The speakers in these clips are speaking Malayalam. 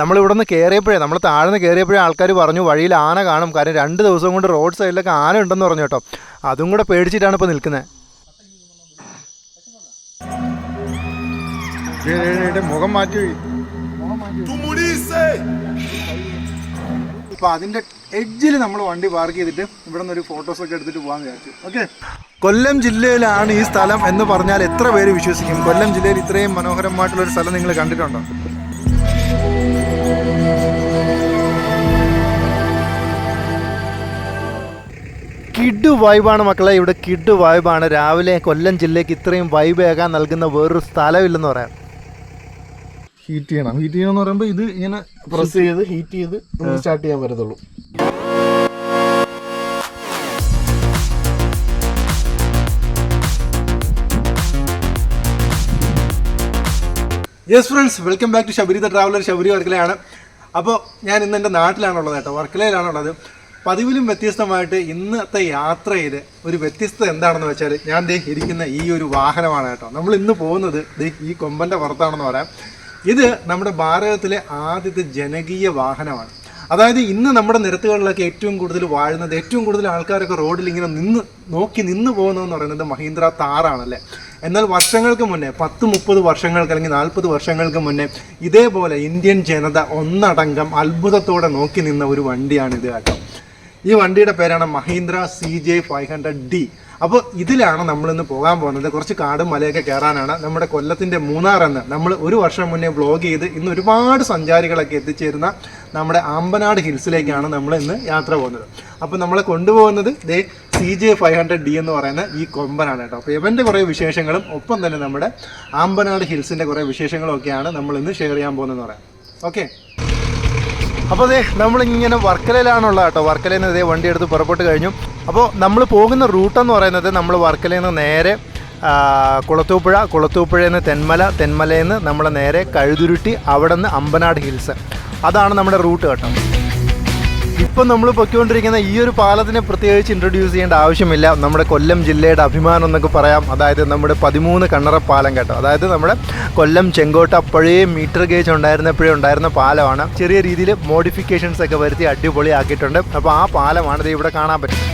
നമ്മളിവിടെ നിന്ന് കയറിയപ്പോഴേ, നമ്മൾ താഴ്ന്ന് കയറിയപ്പോഴേ ആൾക്കാർ പറഞ്ഞു വഴിയിൽ ആന കാണും, കാര്യം 2 ദിവസം കൊണ്ട് റോഡ് സൈഡിലൊക്കെ ആന ഉണ്ടെന്ന് പറഞ്ഞു കേട്ടോ. അതും കൂടെ പേടിച്ചിട്ടാണ് ഇപ്പോൾ നിൽക്കുന്നത്. മുഖം മാറ്റി. അപ്പോൾ അതിൻ്റെ എഡ്ജിൽ നമ്മൾ വണ്ടി പാർക്ക് ചെയ്തിട്ട് ഇവിടെ നിന്നൊരു ഫോട്ടോസൊക്കെ എടുത്തിട്ട് പോകാൻ വിചാരിച്ചു. ഓക്കെ, കൊല്ലം ജില്ലയിലാണ് ഈ സ്ഥലം എന്ന് പറഞ്ഞാൽ എത്ര പേര് വിശ്വസിക്കും? കൊല്ലം ജില്ലയിൽ ഇത്രയും മനോഹരമായിട്ടുള്ളൊരു സ്ഥലം നിങ്ങൾ കണ്ടിട്ടുണ്ടോ? കിഡ് വൈബാണ് മക്കളെ, ഇവിടെ കിഡ് വൈബാണ്. രാവിലെ കൊല്ലം ജില്ലയ്ക്ക് ഇത്രയും വൈബ് ആകാൻ നൽകുന്ന വേറൊരു സ്ഥലമില്ലെന്ന് പറയാം. ഹീറ്റ് ചെയ്യണമെന്ന് പറയുമ്പോൾ ഇത് ഇങ്ങനെ പ്രസ് ചെയ്ത് ഹീറ്റ് ചെയ്ത് സ്റ്റാർട്ട് ചെയ്യാൻ പറ്റത്തുള്ളൂ. Yes friends, welcome back to Sabari the traveller. Sabari വർക്കലയാണ്. അപ്പോൾ ഞാൻ ഇന്ന് എൻ്റെ നാട്ടിലാണുള്ളത് കേട്ടോ, വർക്കലയിലാണുള്ളത്. പതിവിലും വ്യത്യസ്തമായിട്ട് ഇന്നത്തെ യാത്രയിൽ ഒരു വ്യത്യസ്തത എന്താണെന്ന് വെച്ചാൽ, ഞാൻ ഇരിക്കുന്ന ഈ ഒരു വാഹനമാണ് കേട്ടോ. നമ്മൾ ഇന്ന് പോകുന്നത് ഈ കൊമ്പൻ്റെ പുറത്താണെന്ന് പറയാം. ഇത് നമ്മുടെ ഭാരതത്തിലെ ആദ്യത്തെ ജനകീയ വാഹനമാണ്. അതായത് ഇന്ന് നമ്മുടെ നിരത്തുകളിലൊക്കെ ഏറ്റവും കൂടുതൽ വാഴുന്നത്, ഏറ്റവും കൂടുതൽ ആൾക്കാരൊക്കെ റോഡിൽ ഇങ്ങനെ നിന്ന് പോകുന്നതെന്ന് പറയുന്നത് മഹീന്ദ്ര താറാണല്ലേ. എന്നാൽ വർഷങ്ങൾക്ക് മുന്നേ 10-30 വർഷങ്ങൾക്ക് അല്ലെങ്കിൽ 40 വർഷങ്ങൾക്ക് മുന്നേ ഇതേപോലെ ഇന്ത്യൻ ജനത ഒന്നടങ്കം അത്ഭുതത്തോടെ നോക്കി നിന്ന ഒരു വണ്ടിയാണിത് കേട്ടോ. ഈ വണ്ടിയുടെ പേരാണ് മഹീന്ദ്ര CJ500D. അപ്പോൾ ഇതിലാണ് നമ്മളിന്ന് പോകാൻ പോകുന്നത്. കുറച്ച് കാടും മലയൊക്കെ കയറാനാണ്. നമ്മുടെ കൊല്ലത്തിൻ്റെ മൂന്നാർ എന്ന് നമ്മൾ ഒരു വർഷം മുന്നേ വ്ലോഗ് ചെയ്ത് ഇന്ന് ഒരുപാട് സഞ്ചാരികളൊക്കെ എത്തിച്ചേരുന്ന നമ്മുടെ ആമ്പനാട് ഹിൽസിലേക്കാണ് നമ്മൾ ഇന്ന് യാത്ര പോകുന്നത്. അപ്പോൾ നമ്മളെ കൊണ്ടുപോകുന്നത് CJ500D എന്ന് പറയുന്ന ഈ കൊമ്പനാണ് കേട്ടോ. അപ്പോൾ ഇവൻ്റെ കുറേ വിശേഷങ്ങളും ഒപ്പം തന്നെ നമ്മുടെ ആമ്പനാട് ഹിൽസിൻ്റെ കുറേ വിശേഷങ്ങളും ഒക്കെയാണ് നമ്മളിന്ന് ഷെയർ ചെയ്യാൻ പോകുന്നതെന്ന് പറയാം. ഓക്കെ, അപ്പോൾ നമ്മളിങ്ങനെ വർക്കലയിലാണുള്ളത് കേട്ടോ. വർക്കലയിൽ നിന്ന് വണ്ടി എടുത്ത് പുറപ്പെട്ട് കഴിഞ്ഞു. അപ്പോൾ നമ്മൾ പോകുന്ന റൂട്ടെന്ന് പറയുന്നത്, നമ്മൾ വർക്കലയിൽ നിന്ന് നേരെ കുളത്തൂപ്പുഴയിൽ നിന്ന് തെന്മലയിൽ നിന്ന് നമ്മൾ നേരെ കഴുതുരുട്ടി, അവിടെ നിന്ന് അമ്പനാട് ഹിൽസ്. അതാണ് നമ്മുടെ റൂട്ട് കേട്ടോ. ഇപ്പം നമ്മൾ പൊയ്ക്കൊണ്ടിരിക്കുന്ന ഈ ഒരു പാലത്തിനെ പ്രത്യേകിച്ച് ഇൻട്രൊഡ്യൂസ് ചെയ്യേണ്ട ആവശ്യമില്ല. നമ്മുടെ കൊല്ലം ജില്ലയുടെ അഭിമാനം എന്നൊക്കെ പറയാം. അതായത് നമ്മുടെ 13 കണ്ണറ പാലം കേട്ടോ. അതായത് നമ്മുടെ കൊല്ലം ചെങ്കോട്ട അപ്പോഴേ മീറ്റർ ഗേജ് ഉണ്ടായിരുന്ന പാലമാണ്. ചെറിയ രീതിയിൽ മോഡിഫിക്കേഷൻസ് ഒക്കെ വരുത്തി അടിപൊളിയാക്കിയിട്ടുണ്ട്. അപ്പോൾ ആ പാലമാണ് ഇത് ഇവിടെ കാണാൻ പറ്റും.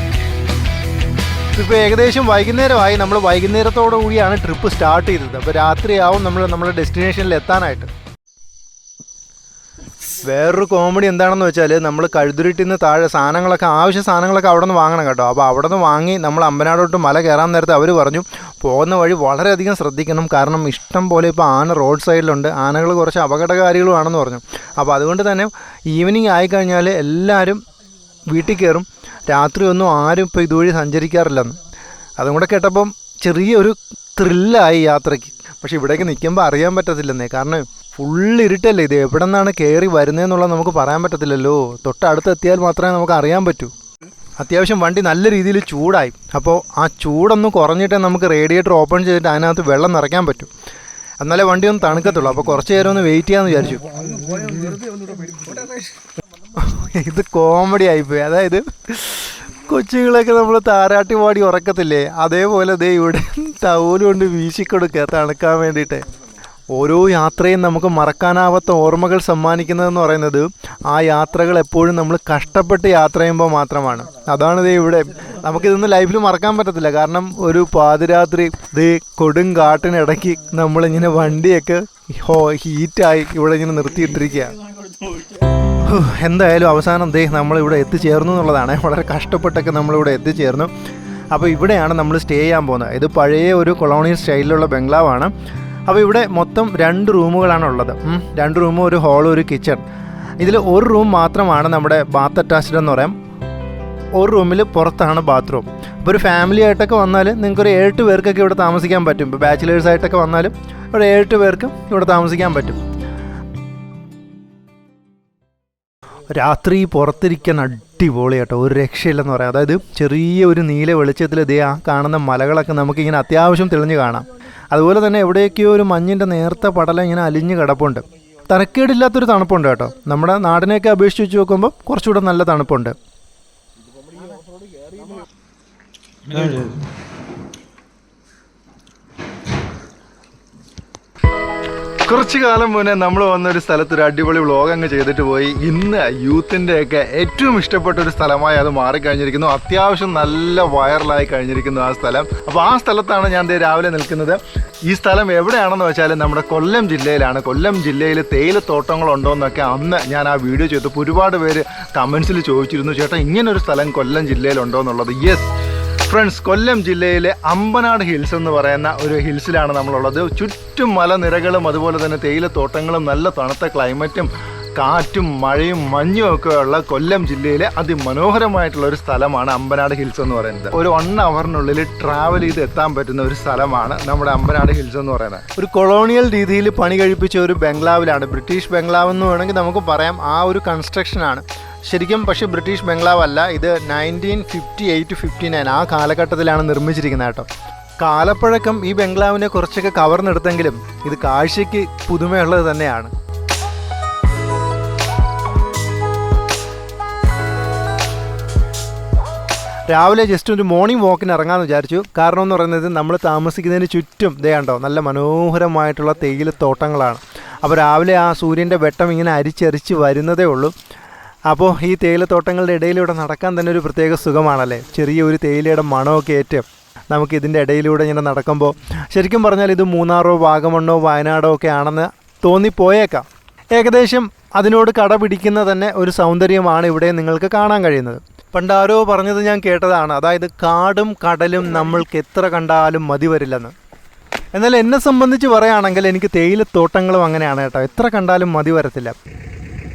ഇപ്പോൾ ഏകദേശം വൈകുന്നേരമായി. നമ്മൾ വൈകുന്നേരത്തോടു കൂടിയാണ് ട്രിപ്പ് സ്റ്റാർട്ട് ചെയ്തത്. അപ്പോൾ രാത്രിയാവും നമ്മുടെ ഡെസ്റ്റിനേഷനിൽ എത്താനായിട്ട്. വേറൊരു കോമഡി എന്താണെന്ന് വെച്ചാൽ, നമ്മൾ കഴുതുരുട്ടിൽ നിന്ന് താഴെ ആവശ്യ സാധനങ്ങളൊക്കെ അവിടെ നിന്ന് വാങ്ങണം കേട്ടോ. അപ്പോൾ അവിടെ നിന്ന് വാങ്ങി നമ്മൾ അമ്പനാടോട്ട് മല കയറാൻ നേരത്തെ അവർ പറഞ്ഞു പോകുന്ന വഴി വളരെയധികം ശ്രദ്ധിക്കണം, കാരണം ഇഷ്ടം പോലെ ഇപ്പോൾ ആന റോഡ് സൈഡിലുണ്ട്, ആനകൾ കുറച്ച് അപകടകാരികളുമാണെന്ന് പറഞ്ഞു. അപ്പോൾ അതുകൊണ്ട് തന്നെ ഈവനിങ് ആയിക്കഴിഞ്ഞാൽ എല്ലാവരും വീട്ടിൽ കയറും, രാത്രിയൊന്നും ആരും ഇപ്പോൾ ഇതുവഴി സഞ്ചരിക്കാറില്ലെന്ന്. അതും കൂടെ കേട്ടപ്പം ചെറിയൊരു ത്രില്ലായി യാത്രയ്ക്ക്. പക്ഷേ ഇവിടേക്ക് നിൽക്കുമ്പോൾ അറിയാൻ പറ്റത്തില്ലെന്നേ, കാരണം ഫുള്ള് ഇരുട്ടല്ലേ. ഇത് എവിടെ നിന്നാണ് കയറി വരുന്നതെന്നുള്ളത് നമുക്ക് പറയാൻ പറ്റത്തില്ലല്ലോ. തൊട്ടടുത്തെത്തിയാൽ മാത്രമേ നമുക്ക് അറിയാൻ പറ്റൂ. അത്യാവശ്യം വണ്ടി നല്ല രീതിയിൽ ചൂടായി. അപ്പോൾ ആ ചൂടൊന്ന് കുറഞ്ഞിട്ടേ നമുക്ക് റേഡിയേറ്റർ ഓപ്പൺ ചെയ്തിട്ട് അതിനകത്ത് വെള്ളം നിറയ്ക്കാൻ പറ്റും. എന്നാലേ വണ്ടി ഒന്ന് തണുക്കത്തുള്ളൂ. അപ്പോൾ കുറച്ച് നേരം ഒന്ന് വെയിറ്റ് ചെയ്യാമെന്ന് വിചാരിച്ചു. ഇത് കോമഡി ആയിപ്പോയി. അതായത് കൊച്ചുങ്ങളൊക്കെ നമ്മൾ താരാട്ടി പാടി ഉറക്കത്തില്ലേ, അതേപോലെ ഇവിടെ ടൗല് കൊണ്ട് വീശിക്കൊടുക്കുക തണുക്കാൻ വേണ്ടിയിട്ട്. ഓരോ യാത്രയും നമുക്ക് മറക്കാനാവാത്ത ഓർമ്മകൾ സമ്മാനിക്കുന്നതെന്ന് പറയുന്നത് ആ യാത്രകൾ എപ്പോഴും നമ്മൾ കഷ്ടപ്പെട്ട് യാത്ര ചെയ്യുമ്പോൾ മാത്രമാണ്. അതാണ് ഇവിടെ നമുക്കിതൊന്നും ലൈഫിൽ മറക്കാൻ പറ്റത്തില്ല. കാരണം ഒരു പാതിരാത്രി കൊടും കാട്ടിനിടയ്ക്ക് നമ്മളിങ്ങനെ വണ്ടിയൊക്കെ ഹീറ്റായി ഇവിടെ ഇങ്ങനെ നിർത്തിയിട്ടിരിക്കുക. എന്തായാലും അവസാനം നമ്മളിവിടെ എത്തിച്ചേർന്നു എന്നുള്ളതാണ്. വളരെ കഷ്ടപ്പെട്ടൊക്കെ നമ്മളിവിടെ എത്തിച്ചേർന്നു. അപ്പോൾ ഇവിടെയാണ് നമ്മൾ സ്റ്റേ ചെയ്യാൻ പോകുന്നത്. ഇത് പഴയ ഒരു കൊളോണിയൽ സ്റ്റൈലിലുള്ള ബംഗ്ലാവാണ്. അപ്പോൾ ഇവിടെ മൊത്തം 2 റൂമുകളാണ് ഉള്ളത്. 2 റൂമും ഒരു ഹാളും ഒരു കിച്ചൺ. ഇതിൽ ഒരു റൂം മാത്രമാണ് നമ്മുടെ ബാത്ത് അറ്റാച്ച്ഡ് എന്ന് പറയാം. ഒരു റൂമിൽ പുറത്താണ് ബാത്റൂം. അപ്പോൾ ഒരു ഫാമിലി ആയിട്ടൊക്കെ വന്നാൽ നിങ്ങൾക്കൊരു 7 പേർക്കൊക്കെ ഇവിടെ താമസിക്കാൻ പറ്റും. ഇപ്പോൾ ബാച്ചിലേഴ്സായിട്ടൊക്കെ വന്നാലും ഒരു 7 പേർക്കും ഇവിടെ താമസിക്കാൻ പറ്റും. രാത്രി പുറത്തിരിക്കാൻ അടിപൊളി കേട്ടോ, ഒരു രക്ഷയില്ലെന്ന് പറയാം. അതായത് ചെറിയ ഒരു നീല വെളിച്ചത്തിൽ ആ കാണുന്ന മലകളൊക്കെ നമുക്കിങ്ങനെ അത്യാവശ്യം തെളിഞ്ഞ് കാണാം. അതുപോലെ തന്നെ എവിടെയൊക്കെയോ ഒരു മഞ്ഞിൻ്റെ നേർത്ത പടലം ഇങ്ങനെ അലിഞ്ഞ് കിടപ്പുണ്ട്. തരക്കേടില്ലാത്തൊരു തണുപ്പുണ്ട് കേട്ടോ. നമ്മുടെ നാടിനെയൊക്കെ അപേക്ഷിച്ച് വെച്ച് നോക്കുമ്പോൾ കുറച്ചുകൂടെ നല്ല തണുപ്പുണ്ട്. കുറച്ചു കാലം മുന്നേ നമ്മൾ വന്നൊരു സ്ഥലത്ത് ഒരു അടിപൊളി വ്ളോഗ് അങ്ങ് ചെയ്തിട്ട് പോയി. ഇന്ന് യൂത്തിൻ്റെയൊക്കെ ഏറ്റവും ഇഷ്ടപ്പെട്ട ഒരു സ്ഥലമായി അത് മാറിക്കഴിഞ്ഞിരിക്കുന്നു. അത്യാവശ്യം നല്ല വൈറലായി കഴിഞ്ഞിരിക്കുന്നു ആ സ്ഥലം. അപ്പോൾ ആ സ്ഥലത്താണ് ഞാൻ രാവിലെ നിൽക്കുന്നത്. ഈ സ്ഥലം എവിടെയാണെന്ന് വെച്ചാൽ നമ്മുടെ കൊല്ലം ജില്ലയിലാണ്. കൊല്ലം ജില്ലയിൽ തേയിലത്തോട്ടങ്ങളുണ്ടോ എന്നൊക്കെ അന്ന് ഞാൻ ആ വീഡിയോ ചെയ്തപ്പോൾ ഒരുപാട് പേര് കമൻസിൽ ചോദിച്ചിരുന്നു, ചേട്ടാ ഇങ്ങനൊരു സ്ഥലം കൊല്ലം ജില്ലയിലുണ്ടോ എന്നുള്ളത്. യെസ് ഫ്രണ്ട്സ്, കൊല്ലം ജില്ലയിലെ അമ്പനാട് ഹിൽസ് എന്ന് പറയുന്ന ഒരു ഹിൽസിലാണ് നമ്മളുള്ളത്. ചുറ്റും മലനിരകളും അതുപോലെ തന്നെ തേയിലത്തോട്ടങ്ങളും നല്ല തണുത്ത ക്ലൈമറ്റും കാറ്റും മഴയും മഞ്ഞും ഒക്കെ ഉള്ള കൊല്ലം ജില്ലയിലെ അതിമനോഹരമായിട്ടുള്ള ഒരു സ്ഥലമാണ് അമ്പനാട് ഹിൽസ് എന്ന് പറയുന്നത്. ഒരു 1 അവറിനുള്ളിൽ ട്രാവൽ ചെയ്ത് എത്താൻ പറ്റുന്ന ഒരു സ്ഥലമാണ് നമ്മുടെ അമ്പനാട് ഹിൽസ് എന്ന് പറയുന്നത്. ഒരു കൊളോണിയൽ രീതിയിൽ പണി കഴിപ്പിച്ച ഒരു ബംഗ്ലാവിലാണ്. ബ്രിട്ടീഷ് ബംഗ്ലാവ് എന്ന് വേണമെങ്കിൽ നമുക്ക് പറയാം. ആ ഒരു കൺസ്ട്രക്ഷനാണ് ശരിക്കും. പക്ഷേ ബ്രിട്ടീഷ് ബംഗ്ലാവ് അല്ല, ഇത് 1958-59 ആ കാലഘട്ടത്തിലാണ് നിർമ്മിച്ചിരിക്കുന്നത് കേട്ടോ. കാലപ്പഴക്കം ഈ ബംഗ്ലാവിനെ കുറച്ചൊക്കെ കവർന്നെടുത്തെങ്കിലും ഇത് കാഴ്ചയ്ക്ക് പുതുമയുള്ളത് തന്നെയാണ്. രാവിലെ ജസ്റ്റ് ഒരു മോർണിംഗ് വാക്കിന് ഇറങ്ങാമെന്ന് വിചാരിച്ചു. കാരണം എന്ന് പറയുന്നത് നമ്മൾ താമസിക്കുന്നതിന് ചുറ്റും കണ്ടോ നല്ല മനോഹരമായിട്ടുള്ള തേയിലത്തോട്ടങ്ങളാണ്. അപ്പോൾ രാവിലെ ആ സൂര്യൻ്റെ വെട്ടം ഇങ്ങനെ അരിച്ചരിച്ച് വരുന്നതേ ഉള്ളൂ. അപ്പോൾ ഈ തേയിലത്തോട്ടങ്ങളുടെ ഇടയിലൂടെ നടക്കാൻ തന്നെ ഒരു പ്രത്യേക സുഖമാണല്ലേ. ചെറിയൊരു തേയിലയുടെ മണമൊക്കെ ഏറ്റ് നമുക്ക് ഇതിൻ്റെ ഇടയിലൂടെ ഇങ്ങനെ നടക്കുമ്പോൾ ശരിക്കും പറഞ്ഞാൽ ഇത് മൂന്നാറോ വാഗമണ്ണോ വയനാടോ ഒക്കെ ആണെന്ന് തോന്നിപ്പോയേക്കാം. ഏകദേശം അതിനോട് കടപിടിക്കുന്ന തന്നെ ഒരു സൗന്ദര്യമാണ് ഇവിടെ നിങ്ങൾക്ക് കാണാൻ കഴിയുന്നത്. പണ്ടാരോ പറഞ്ഞത് ഞാൻ കേട്ടതാണ്, അതായത് കാടും കടലും നമ്മൾക്ക് എത്ര കണ്ടാലും മതി വരില്ലെന്ന്. എന്നാൽ എന്നെ സംബന്ധിച്ച് പറയുകയാണെങ്കിൽ എനിക്ക് തേയിലത്തോട്ടങ്ങളും അങ്ങനെയാണ് കേട്ടോ, എത്ര കണ്ടാലും മതി വരത്തില്ല.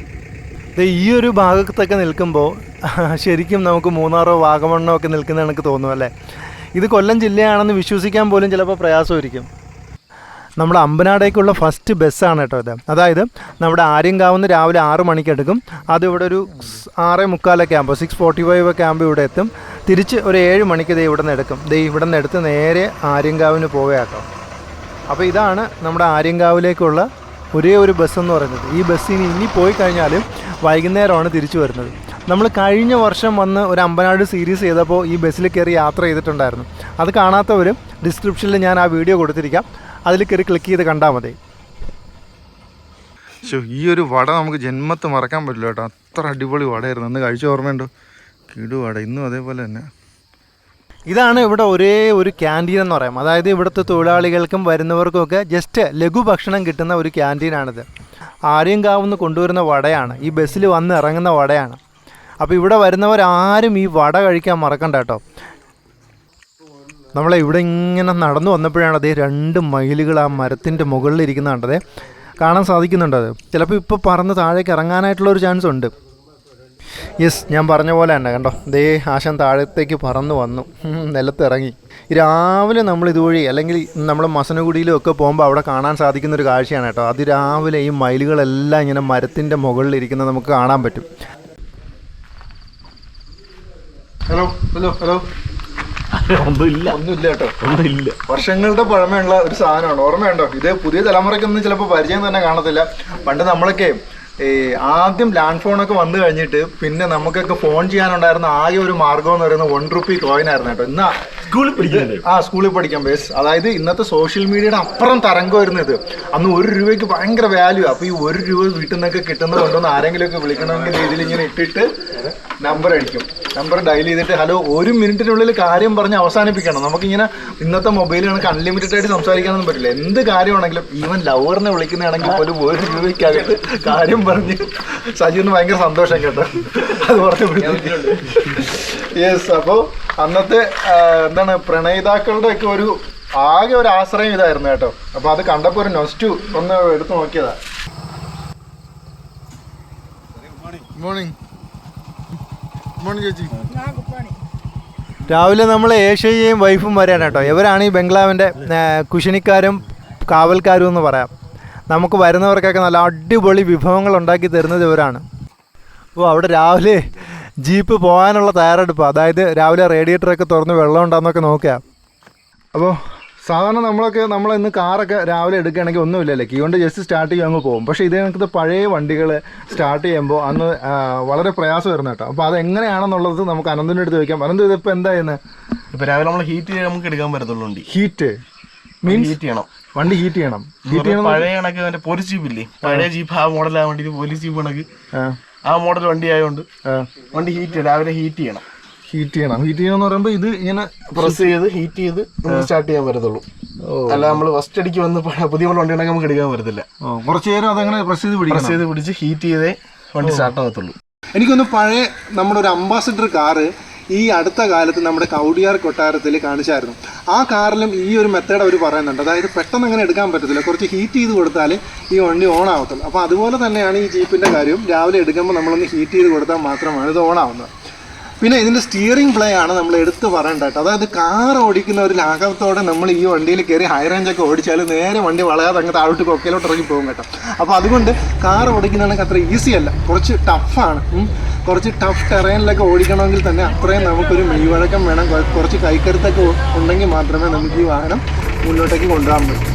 ഈ ഒരു ഭാഗത്തൊക്കെ നിൽക്കുമ്പോൾ ശരിക്കും നമുക്ക് മൂന്നാറോ വാഗമണ്ണോ ഒക്കെ നിൽക്കുന്ന എനിക്ക് തോന്നും അല്ലേ. ഇത് കൊല്ലം ജില്ലയാണെന്ന് വിശ്വസിക്കാൻ പോലും ചിലപ്പോൾ പ്രയാസമായിരിക്കും. നമ്മുടെ അമ്പനാടേക്കുള്ള ഫസ്റ്റ് ബസ്സാണ് കേട്ടോ ഇത്. അതായത് നമ്മുടെ ആര്യങ്കാവുന്ന് രാവിലെ 6 മണിക്ക് എടുക്കും. അത് ഇവിടെ ഒരു 6:45 ആകുമ്പോൾ 6:45 ഒക്കെ ആകുമ്പോൾ ഇവിടെ എത്തും. തിരിച്ച് ഒരു 7 മണിക്ക് ഇവിടെ നിന്ന് എടുക്കും. ഇവിടെ നിന്ന് എടുത്ത് നേരെ ആര്യങ്കാവിന് പോവുകയാക്കാം. അപ്പോൾ ഇതാണ് നമ്മുടെ ആര്യങ്കാവിലേക്കുള്ള ഒരേ ഒരു ബസ് എന്ന് പറയുന്നത്. ഈ ബസ്സിന് ഇനി പോയി കഴിഞ്ഞാൽ വൈകുന്നേരമാണ് തിരിച്ചു വരുന്നത്. നമ്മൾ കഴിഞ്ഞ വർഷം വന്ന് ഒരു അമ്പനാട് സീരീസ് ചെയ്തപ്പോൾ ഈ ബസ്സിൽ കയറി യാത്ര ചെയ്തിട്ടുണ്ടായിരുന്നു. അത് കാണാത്തവർ ഡിസ്ക്രിപ്ഷനിൽ ഞാൻ ആ വീഡിയോ കൊടുത്തിരിക്കാം, അതിൽ കയറി ക്ലിക്ക് ചെയ്ത് കണ്ടാൽ മതി. ഈ ഒരു വട നമുക്ക് ജന്മത്ത് മറക്കാൻ പറ്റില്ല കേട്ടോ, അത്ര അടിപൊളി വടയായിരുന്നു. അന്ന് കഴിച്ച ഓർമ്മയുണ്ടോ? കിടുവട ഇന്നും അതേപോലെ തന്നെ. ഇതാണ് ഇവിടെ ഒരേ ഒരു ക്യാൻറ്റീൻ എന്ന് പറയാം. അതായത് ഇവിടുത്തെ തൊഴിലാളികൾക്കും വരുന്നവർക്കുമൊക്കെ ജസ്റ്റ് ലഘുഭക്ഷണം കിട്ടുന്ന ഒരു ക്യാൻറ്റീനാണിത്. ആര്യങ്കാവുന്ന് കൊണ്ടുവരുന്ന വടയാണ്, ഈ ബസ്സിൽ വന്ന് ഇറങ്ങുന്ന വടയാണ്. അപ്പോൾ ഇവിടെ വരുന്നവരാരും ഈ വട കഴിക്കാൻ മറക്കണ്ട കേട്ടോ. നമ്മളെ ഇവിടെ ഇങ്ങനെ നടന്നു വന്നപ്പോഴാണ് അതേ 2 മയിലുകൾ ആ മരത്തിൻ്റെ മുകളിലിരിക്കുന്ന കണ്ടതേ കാണാൻ സാധിക്കുന്നുണ്ട്. അത് ചിലപ്പോൾ ഇപ്പോൾ പറന്ന് താഴേക്ക് ഇറങ്ങാനായിട്ടുള്ളൊരു ചാൻസ് ഉണ്ട്. യെസ്, ഞാൻ പറഞ്ഞ പോലെ തന്നെ കണ്ടോ, ദേ ആശാൻ താഴത്തേക്ക് പറന്ന് വന്നു, നിലത്തിറങ്ങി. രാവിലെ നമ്മൾ ഇതുവഴി അല്ലെങ്കിൽ നമ്മൾ മസനഗുഡിയിലും ഒക്കെ പോകുമ്പോൾ അവിടെ കാണാൻ സാധിക്കുന്നൊരു കാഴ്ചയാണ് കേട്ടോ. അതിരാവിലെ ഈ മയിലുകളെല്ലാം ഇങ്ങനെ മരത്തിൻ്റെ മുകളിലിരിക്കുന്നത് നമുക്ക് കാണാൻ പറ്റും. ഹലോ ഹലോ ഹലോ ഒന്നുമില്ല കേട്ടോ, ഒന്നുമില്ല. വർഷങ്ങളുടെ പഴമയുള്ള ഒരു സാധനമാണ്. ഓർമ്മയുണ്ടോ? ഇത് പുതിയ തലമുറയ്ക്കൊന്നും ചിലപ്പോൾ പരിചയം തന്നെ കാണത്തില്ല. പണ്ട് നമ്മളൊക്കെ ആദ്യം ലാൻഡ് ഫോണൊക്കെ വന്നു കഴിഞ്ഞിട്ട് പിന്നെ നമുക്കൊക്കെ ഫോൺ ചെയ്യാനുണ്ടായിരുന്ന ആകെ ഒരു മാർഗം എന്ന് പറയുന്നത് 1 രൂപ കോയിൻ ആയിരുന്നു കേട്ടോ. ഇന്ന് സ്കൂളിൽ പഠിക്കാൻ ബേസ്, അതായത് ഇന്നത്തെ സോഷ്യൽ മീഡിയയുടെ അപ്പുറം തരംഗമായിരുന്നു ഇത്. അന്ന് 1 രൂപയ്ക്ക് ഭയങ്കര വാല്യൂ. അപ്പോൾ ഈ 1 രൂപ വീട്ടിൽ നിന്നൊക്കെ കിട്ടുന്നത് കൊണ്ടുവന്ന് ആരെങ്കിലുമൊക്കെ വിളിക്കണമെങ്കിൽ രീതിയിൽ ഇങ്ങനെ ഇട്ടിട്ട് നമ്പർ അടിക്കും. നമ്പർ ഡയൽ ചെയ്തിട്ട് ഹലോ 1 മിനിറ്റിനുള്ളിൽ കാര്യം പറഞ്ഞ് അവസാനിപ്പിക്കണം. നമുക്കിങ്ങനെ ഇന്നത്തെ മൊബൈൽ കണക്ക് അൺലിമിറ്റഡ് ആയിട്ട് സംസാരിക്കാനൊന്നും പറ്റില്ല. എന്ത് കാര്യമാണെങ്കിലും ഈവൻ ലവറിനെ വിളിക്കുന്നതാണെങ്കിൽ പോലും 1 രൂപയ്ക്കകത്ത് കാര്യം പറഞ്ഞ് സജീവന് ഭയങ്കര സന്തോഷം കേട്ടോ. അത് പറഞ്ഞു. യെസ്, അപ്പോൾ അന്നത്തെ എന്താണ് പ്രണയിതാക്കളുടെ ഒക്കെ ഒരു ആകെ ഒരു ആശ്രയം ഇതായിരുന്നു കേട്ടോ. അപ്പോൾ അത് കണ്ടപ്പോൾ ഒരു നൊസ്റ്റു ഒന്ന് എടുത്തു നോക്കിയതാ. മോർണിംഗ് മോർണിംഗ് ചേച്ചി. രാവിലെ നമ്മൾ ഏഷ്യയും വൈഫും വരെയാണ് കേട്ടോ. ഇവരാണ് ഈ ബംഗ്ലാവിൻ്റെ കുശിനിക്കാരും കാവൽക്കാരും എന്ന് പറയാം. നമുക്ക് വരുന്നവർക്കൊക്കെ നല്ല അടിപൊളി വിഭവങ്ങൾ ഉണ്ടാക്കി തരുന്നത് ഇവരാണ്. അപ്പോൾ അവിടെ രാവിലെ ജീപ്പ് പോകാനുള്ള തയ്യാറെടുപ്പ്, അതായത് രാവിലെ റേഡിയേറ്ററൊക്കെ തുറന്ന് വെള്ളം ഉണ്ടാകുന്നൊക്കെ നോക്കുക. അപ്പോൾ സാധാരണ നമ്മൾ ഇന്ന് കാറൊക്കെ രാവിലെ എടുക്കുകയാണെങ്കിൽ ഒന്നുമില്ലല്ലേ, കീ കൊണ്ട് ജസ്റ്റ് സ്റ്റാർട്ട് ചെയ്യുക അങ്ങ് പോകും. പക്ഷേ ഇതേ കണക്കത്തെ പഴയ വണ്ടികൾ സ്റ്റാർട്ട് ചെയ്യുമ്പോൾ അന്ന് വളരെ പ്രയാസമായിരുന്നു കേട്ടോ. അപ്പോൾ അതെങ്ങനെയാണെന്നുള്ളത് നമുക്ക് അനന്തിൻ്റെ അടുത്ത് ചോദിക്കാം. അനന്ത് ഇതിപ്പോൾ എന്താ ചെയ്യുന്നത്? ഇപ്പോൾ രാവിലെ നമ്മൾ ഹീറ്റ് നമുക്ക് എടുക്കാൻ പറ്റത്തുള്ളൂ. ഹീറ്റ് മീൻസ് ഹീറ്റ് ചെയ്യണം. വണ്ടി ഹീറ്റ് ചെയ്യണം. പഴയ കണക്ക് മറ്റേ പോലീസ് ജീപ്പില്ലേ, പഴയ ജീപ്പ് ആ മോഡലാകാൻ വേണ്ടി പോലീസ് ജീപ്പ് കണക്ക് ആ മോഡൽ വണ്ടി ആയതുകൊണ്ട് വണ്ടി രാവിലെ ഹീറ്റ് ചെയ്യണം. ഹീറ്റ് ചെയ്യണമെന്ന് പറയുമ്പോൾ ഇത് ഇങ്ങനെ പ്രസ് ചെയ്ത് ഹീറ്റ് ചെയ്ത് നമുക്ക് സ്റ്റാർട്ട് ചെയ്യാൻ പറ്റത്തുള്ളൂ. അല്ല നമ്മൾ ഫസ്റ്റ് അടിക്ക് വന്ന് പുതിയ വണ്ടി ഉണ്ടെങ്കിൽ നമുക്ക് എടുക്കാൻ പറ്റത്തില്ല. കുറച്ച് നേരം അതങ്ങനെ പ്രസ് ചെയ്ത് പിടിച്ച് ഹീറ്റ് ചെയ്തേ വണ്ടി സ്റ്റാർട്ട് ആകത്തുള്ളൂ. എനിക്കൊന്ന് പഴയ നമ്മുടെ ഒരു അംബാസിഡർ കാറ് ഈ അടുത്ത കാലത്ത് നമ്മുടെ കൗടിയാർ കൊട്ടാരത്തിൽ കാണിച്ചായിരുന്നു. ആ കാറിലും ഈ ഒരു മെത്തേഡ് അവർ പറയുന്നുണ്ട്. അതായത് പെട്ടെന്ന് അങ്ങനെ എടുക്കാൻ പറ്റത്തില്ല, കുറച്ച് ഹീറ്റ് ചെയ്ത് കൊടുത്താൽ ഈ വണ്ടി ഓൺ ആവത്തുള്ളൂ. അപ്പോൾ അതുപോലെ തന്നെയാണ് ഈ ജീപ്പിൻ്റെ കാര്യവും. രാവിലെ എടുക്കുമ്പോൾ നമ്മളൊന്ന് ഹീറ്റ് ചെയ്ത് കൊടുത്താൽ മാത്രമാണ് ഇത് ഓൺ ആവുന്നത്. പിന്നെ ഇതിൻ്റെ സ്റ്റിയറിംഗ് പ്ലേ ആണ് നമ്മൾ എടുത്ത് പറയേണ്ടത് കേട്ടോ. അതായത് കാർ ഓടിക്കുന്ന ഒരു ലാഘവത്തോടെ നമ്മൾ ഈ വണ്ടിയിൽ കയറി ഹൈ റേഞ്ചൊക്കെ ഓടിച്ചാൽ നേരെ വണ്ടി വളയാതെ അങ്ങ് താഴോട്ട് കൊക്കയിലോട്ട് ഇറങ്ങി പോകും കേട്ടോ. അപ്പോൾ അതുകൊണ്ട് കാർ ഓടിക്കുന്നതാണെങ്കിൽ അത്ര ഈസി അല്ല, കുറച്ച് ടഫാണ്. കുറച്ച് ടഫ് ടെറൈനിലൊക്കെ ഓടിക്കണമെങ്കിൽ തന്നെ അത്രയും നമുക്കൊരു മെയ്വഴക്കം വേണം, കുറച്ച് കൈക്കരുത്തൊക്കെ ഉണ്ടെങ്കിൽ മാത്രമേ നമുക്ക് ഈ വാഹനം മുന്നോട്ടേക്ക് കൊണ്ടുപോകാൻ പറ്റൂ.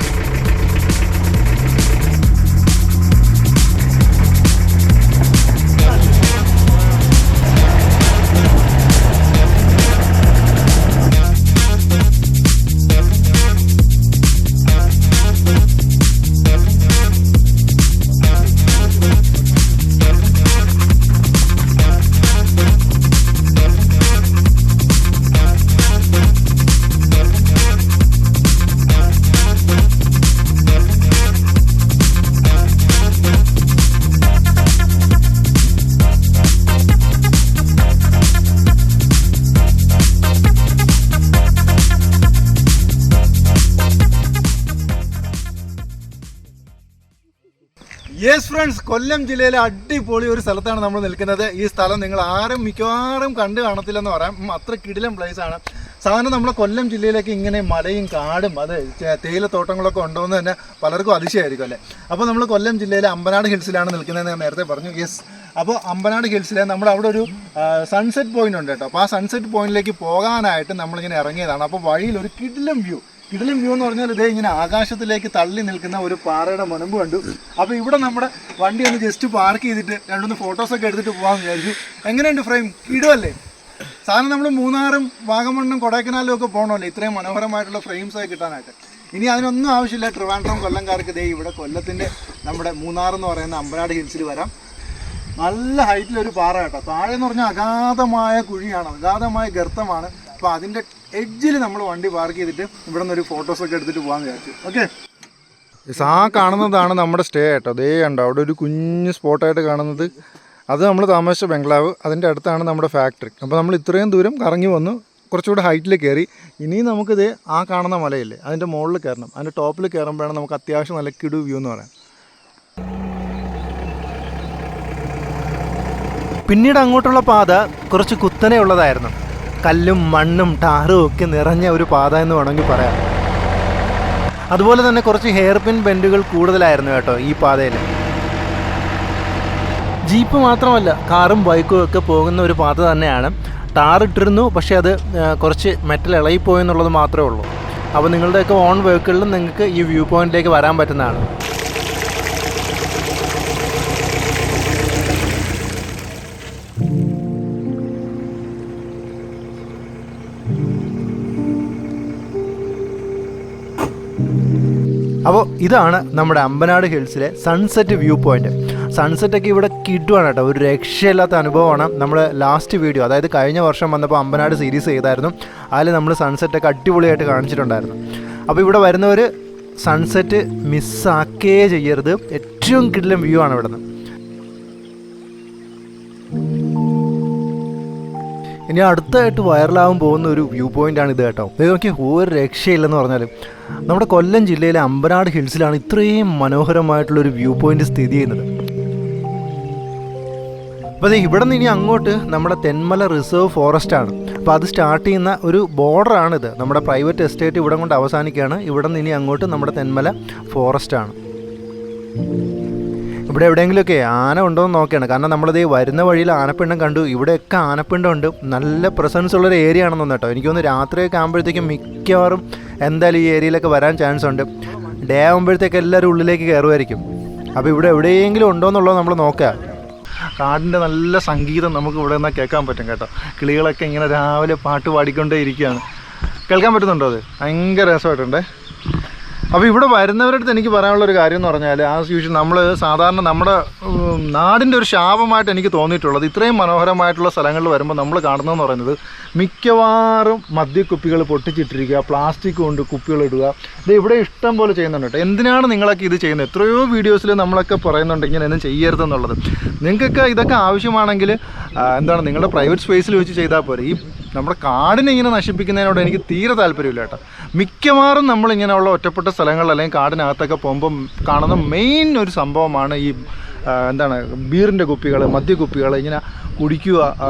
യെസ് ഫ്രണ്ട്സ്, കൊല്ലം ജില്ലയിലെ അടിപൊളി ഒരു സ്ഥലത്താണ് നമ്മൾ നിൽക്കുന്നത്. ഈ സ്ഥലം നിങ്ങൾ മിക്കവാറും കണ്ടു കാണത്തില്ലെന്ന് പറയാം. അത്ര കിടിലം പ്ലേസ് ആണ്. സാധാരണ നമ്മുടെ കൊല്ലം ജില്ലയിലേക്ക് ഇങ്ങനെ മലയും കാടും അത് തേയിലത്തോട്ടങ്ങളൊക്കെ ഉണ്ടോയെന്ന് തന്നെ പലർക്കും അതിശയമായിരിക്കും അല്ലേ. അപ്പോൾ നമ്മൾ കൊല്ലം ജില്ലയിലെ അമ്പനാട് ഹിൽസിലാണ് നിൽക്കുന്നതെന്ന് ഞാൻ നേരത്തെ പറഞ്ഞു. യെസ്, അപ്പോൾ അമ്പനാട് ഹിൽസിലെ നമ്മുടെ അവിടെ ഒരു സൺസെറ്റ് പോയിന്റ് ഉണ്ട് കേട്ടോ. അപ്പോൾ ആ സൺസെറ്റ് പോയിന്റിലേക്ക് പോകാനായിട്ട് നമ്മളിങ്ങനെ ഇറങ്ങിയതാണ്. അപ്പോൾ വഴിയിൽ ഒരു കിടിലം വ്യൂ എന്ന് പറഞ്ഞാൽ ഇതേ ഇങ്ങനെ ആകാശത്തിലേക്ക് തള്ളി നിൽക്കുന്ന ഒരു പാറയുടെ മുനമ്പ് കണ്ടു. അപ്പോൾ ഇവിടെ നമ്മുടെ വണ്ടി ഒന്ന് ജസ്റ്റ് പാർക്ക് ചെയ്തിട്ട് രണ്ടൊന്ന് ഫോട്ടോസൊക്കെ എടുത്തിട്ട് പോകാമെന്ന് വിചാരിച്ചു. എങ്ങനെയുണ്ട് ഫ്രെയിം? കിടുവല്ലേ? സാധാരണ നമ്മൾ മൂന്നാറും വാഗമണ്ണും കൊടൈക്കനാലും ഒക്കെ പോകണമല്ലോ ഇത്രയും മനോഹരമായിട്ടുള്ള ഫ്രെയിംസൊക്കെ കിട്ടാനായിട്ട്. ഇനി അതിനൊന്നും ആവശ്യമില്ല. ട്രിവാൻഡ്രം കൊല്ലംകാർക്ക് ദേ ഇവിടെ കൊല്ലത്തിൻ്റെ നമ്മുടെ മൂന്നാർ എന്ന് പറയുന്ന അമ്പനാട് ഹിൽസിൽ വരാം. നല്ല ഹൈറ്റിലൊരു പാറ കേട്ടോ. താഴെ എന്ന് പറഞ്ഞാൽ അഗാധമായ കുഴിയാണ്, അഗാധമായ ഗർത്തമാണ്. അപ്പോൾ അതിൻ്റെ എഡ്ജിൽ നമ്മൾ വണ്ടി പാർക്ക് ചെയ്തിട്ട് ഇവിടെ നിന്നൊരു ഫോട്ടോസൊക്കെ എടുത്തിട്ട് പോകാമെന്ന് വിചാരിച്ചു. ഓക്കെ, ആ കാണുന്നതാണ് നമ്മുടെ സ്റ്റേ കേട്ടോ. ദേ ഉണ്ടോ അവിടെ ഒരു കുഞ്ഞ് സ്പോട്ടായിട്ട് കാണുന്നത്, അത് നമ്മൾ താമസിച്ച ബംഗ്ലാവ്. അതിൻ്റെ അടുത്താണ് നമ്മുടെ ഫാക്ടറി. അപ്പോൾ നമ്മൾ ഇത്രയും ദൂരം കറങ്ങി വന്നു, കുറച്ചുകൂടെ ഹൈറ്റിൽ കയറി. ഇനി നമുക്കിത് ആ കാണുന്ന മലയില്ലേ അതിൻ്റെ മുകളിൽ കയറണം. അതിൻ്റെ ടോപ്പിൽ കയറുമ്പോഴാണ് നമുക്ക് അത്യാവശ്യം നല്ല കിടു വ്യൂ എന്ന് പറയാം. പിന്നീട് അങ്ങോട്ടുള്ള പാത കുറച്ച് കുത്തനെ ഉള്ളതായിരുന്നു. കല്ലും മണ്ണും ടാറും ഒക്കെ നിറഞ്ഞ ഒരു പാത എന്ന് വേണമെങ്കിൽ പറയാം. അതുപോലെ തന്നെ കുറച്ച് ഹെയർ പിൻ ബെൻഡുകൾ കൂടുതലായിരുന്നു കേട്ടോ ഈ പാതയിൽ. ജീപ്പ് മാത്രമല്ല, കാറും ബൈക്കും ഒക്കെ പോകുന്ന ഒരു പാത തന്നെയാണ്. ടാറിട്ടിരുന്നു, പക്ഷേ അത് കുറച്ച് മെറ്റൽ ഇളകിപ്പോയെന്നുള്ളത് മാത്രമേ ഉള്ളൂ. അപ്പോൾ നിങ്ങളുടെയൊക്കെ ഓൺ വെഹിക്കിളിലും നിങ്ങൾക്ക് ഈ വ്യൂ പോയിന്റിലേക്ക് വരാൻ പറ്റുന്നതാണ്. അപ്പോൾ ഇതാണ് നമ്മുടെ അമ്പനാട് ഹിൽസിലെ സൺസെറ്റ് വ്യൂ പോയിന്റ്. സൺസെറ്റൊക്കെ ഇവിടെ കിട്ടുവാണ് കേട്ടോ, ഒരു രക്ഷയില്ലാത്ത അനുഭവമാണ്. നമ്മൾ ലാസ്റ്റ് വീഡിയോ, അതായത് കഴിഞ്ഞ വർഷം വന്നപ്പോൾ അമ്പനാട് സീരീസ് ചെയ്തായിരുന്നു. അതിൽ നമ്മൾ സൺസെറ്റൊക്കെ അടിപൊളിയായിട്ട് കാണിച്ചിട്ടുണ്ടായിരുന്നു. അപ്പോൾ ഇവിടെ വരുന്നവർ സൺസെറ്റ് മിസ്സാക്കേ ചെയ്യരുത്. ഏറ്റവും കിടിലം വ്യൂ ആണ് ഇവിടെ നിന്ന്. ഇനി അടുത്തായിട്ട് വൈറലാകാൻ പോകുന്ന ഒരു വ്യൂ പോയിൻ്റാണ് ഇത് കേട്ടോ. ഇത് നോക്കി ഒരു രക്ഷയില്ലെന്ന് പറഞ്ഞാലും നമ്മുടെ കൊല്ലം ജില്ലയിലെ അമ്പനാട് ഹിൽസിലാണ് ഇത്രയും മനോഹരമായിട്ടുള്ളൊരു വ്യൂ പോയിൻ്റ് സ്ഥിതി ചെയ്യുന്നത്. അപ്പോൾ ഇവിടെ നിന്ന് ഇനി അങ്ങോട്ട് നമ്മുടെ തെന്മല റിസർവ് ഫോറസ്റ്റാണ്. അപ്പോൾ അത് സ്റ്റാർട്ട് ചെയ്യുന്ന ഒരു ബോർഡറാണിത്. നമ്മുടെ പ്രൈവറ്റ് എസ്റ്റേറ്റ് ഇവിടെ കൊണ്ട് അവസാനിക്കുകയാണ്. ഇവിടെ നിന്ന് ഇനി അങ്ങോട്ട് നമ്മുടെ തെന്മല ഫോറസ്റ്റാണ്. ഇവിടെ എവിടെയെങ്കിലുമൊക്കെ ആന ഉണ്ടോ എന്ന് നോക്കുകയാണ്. കാരണം നമ്മളിത് വരുന്ന വഴിയിൽ ആനപ്പിണ്ടം കണ്ടു. ഇവിടെയൊക്കെ ആനപ്പിണ്ടം ഉണ്ട്. നല്ല പ്രസൻസ് ഉള്ളൊരു ഏരിയ ആണെന്ന് തോന്നുന്നു കേട്ടോ. എനിക്കൊന്ന് രാത്രിയൊക്കെ ആകുമ്പോഴത്തേക്കും മിക്കവാറും എന്തായാലും ഈ ഏരിയയിലൊക്കെ വരാൻ ചാൻസ് ഉണ്ട്. ഡേ ആകുമ്പോഴത്തേക്ക് എല്ലാവരും ഉള്ളിലേക്ക് കയറുമായിരിക്കും. അപ്പോൾ ഇവിടെ എവിടെയെങ്കിലും ഉണ്ടോ എന്നുള്ളത് നമ്മൾ നോക്കുക. കാടിൻ്റെ നല്ല സംഗീതം നമുക്ക് ഇവിടെ നിന്നാൽ കേൾക്കാൻ പറ്റും കേട്ടോ. കിളികളൊക്കെ ഇങ്ങനെ രാവിലെ പാട്ട് പാടിക്കൊണ്ടേ ഇരിക്കുകയാണ്. കേൾക്കാൻ പറ്റുന്നുണ്ടോ? അത് ഭയങ്കര രസമായിട്ടുണ്ടേ. അപ്പോൾ ഇവിടെ വരുന്നവരുടെ അടുത്ത് എനിക്ക് പറയാനുള്ളൊരു കാര്യം എന്ന് പറഞ്ഞാൽ ആസ് യൂഷ്വൽ നമ്മൾ സാധാരണ നമ്മുടെ നാടിൻ്റെ ഒരു ശാപമായിട്ട് എനിക്ക് തോന്നിയിട്ടുള്ളത് ഇത്രയും മനോഹരമായിട്ടുള്ള സ്ഥലങ്ങളിൽ വരുമ്പോൾ നമ്മൾ കാണുന്നതെന്ന് പറയുന്നത് മിക്കവാറും മദ്യക്കുപ്പികൾ പൊട്ടിച്ചിട്ടിരിക്കുക, പ്ലാസ്റ്റിക് കൊണ്ട് കുപ്പികൾ ഇടുക. ഇത് ഇവിടെ ഇഷ്ടം പോലെ ചെയ്യുന്നുണ്ട് കേട്ടോ. എന്തിനാണ് നിങ്ങളൊക്കെ ഇത് ചെയ്യുന്നത്? എത്രയോ വീഡിയോസിൽ നമ്മളൊക്കെ പറയുന്നുണ്ട് ഇങ്ങനെയൊന്നും ചെയ്യരുതെന്നുള്ളത്. നിങ്ങൾക്കൊക്കെ ഇതൊക്കെ ആവശ്യമാണെങ്കിൽ എന്താണ് നിങ്ങളുടെ പ്രൈവറ്റ് സ്പേസിൽ വെച്ച് ചെയ്താൽ പോരെ. ഈ നമ്മുടെ കാടിനെ ഇങ്ങനെ നശിപ്പിക്കുന്നതിനോട് എനിക്ക് തീരെ താല്പര്യമില്ല കേട്ടോ. മിക്കവാറും നമ്മളിങ്ങനെയുള്ള ഒറ്റപ്പെട്ട സ്ഥലങ്ങൾ അല്ലെങ്കിൽ കാടിനകത്തൊക്കെ പോകുമ്പം കാണുന്ന മെയിൻ ഒരു സംഭവമാണ് ഈ എന്താണ് ബീറിൻ്റെ കുപ്പികൾ, മദ്യക്കുപ്പികൾ ഇങ്ങനെ കുടിക്കുക,